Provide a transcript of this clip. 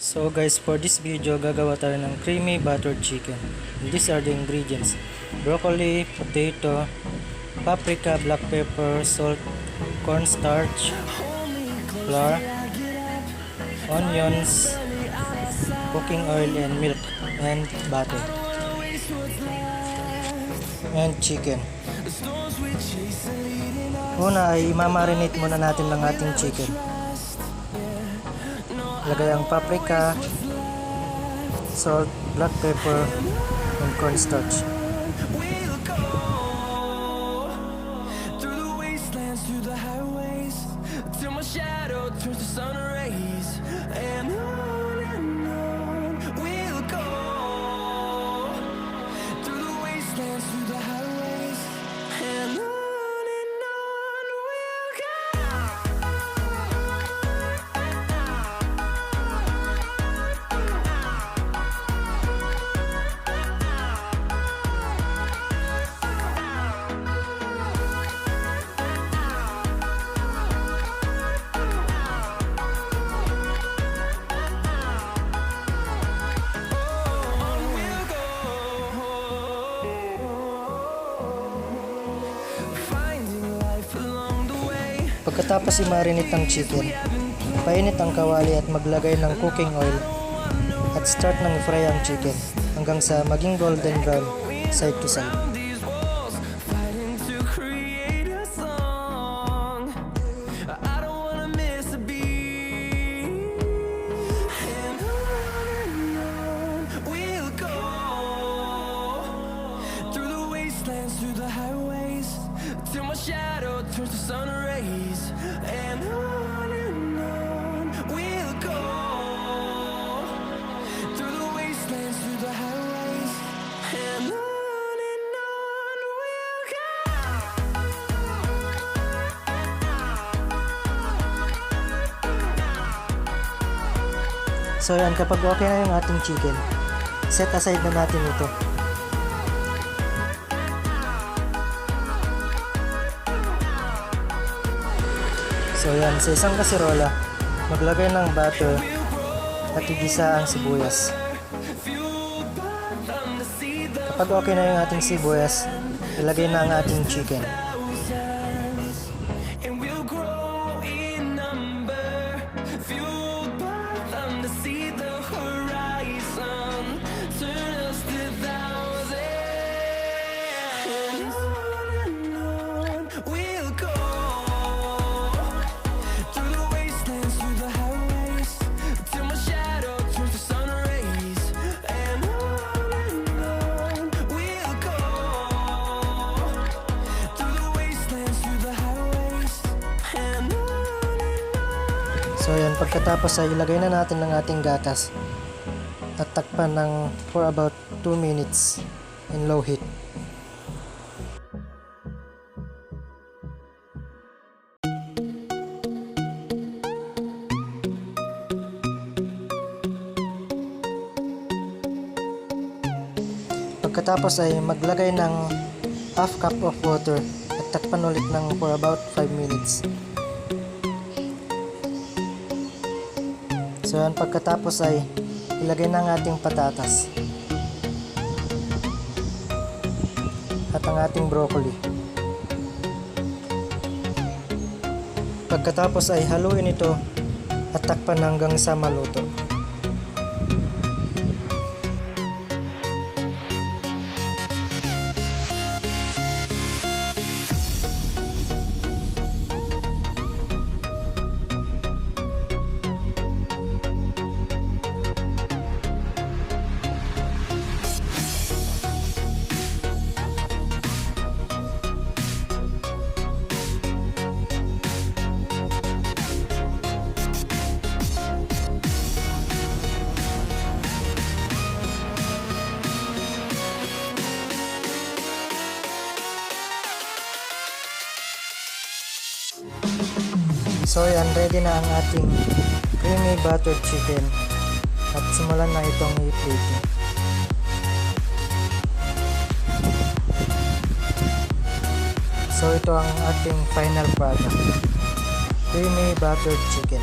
So guys, for this video, gagawa tayo ng creamy buttered chicken. And these are the ingredients: broccoli, potato, paprika, black pepper, salt, cornstarch, flour, onions, cooking oil, and milk, and butter, and chicken. Una ay imamarinate muna natin ng ating chicken. Lagay ang paprika, salt, black pepper, and cornstarch. We'll go through the wastelands, through the highways, till my shadow turns to sun rays. And on we'll go through the wastelands, through the highways, and on we'll go. Pagkatapos i-marinate ang chicken, painit ang kawali at maglagay ng cooking oil at start ng i-fry ang chicken hanggang sa maging golden brown side to side. These walls fighting to create a song. I don't wanna miss a beat. And on we'll go through the wastelands, through the highways, till my shadow turns to sun rays. And on we'll go through the wastelands, through the highways, and on we'll go. So yan, kapag okay na yung ating chicken, set aside na natin ito. So yan, sa isang kasirola, maglagay ng butter at igisa ang sibuyas. Kapag okay na yung ating sibuyas, ilagay na ang ating chicken. And we'll grow in number, fueled by them to see the horizon, turn us to thousands. And on we'll go through the wastelands, through the highways, till my shadow turns to sun rays. And on we'll go through the wastelands, through the highways, and on. So yan, pagkatapos ay ilagay na natin ng ating gatas at takpan ng for about 2 minutes in low heat. Pagkatapos ay maglagay ng half cup of water at takpan ulit ng for about 5 minutes. So yan, pagkatapos ay ilagay na ang ating patatas at ang ating broccoli. Pagkatapos ay haluin ito at takpan hanggang sa maluto. So yan, ready na ang ating creamy buttered chicken at simulan na itong i-plating. So ito ang ating final product, creamy buttered chicken.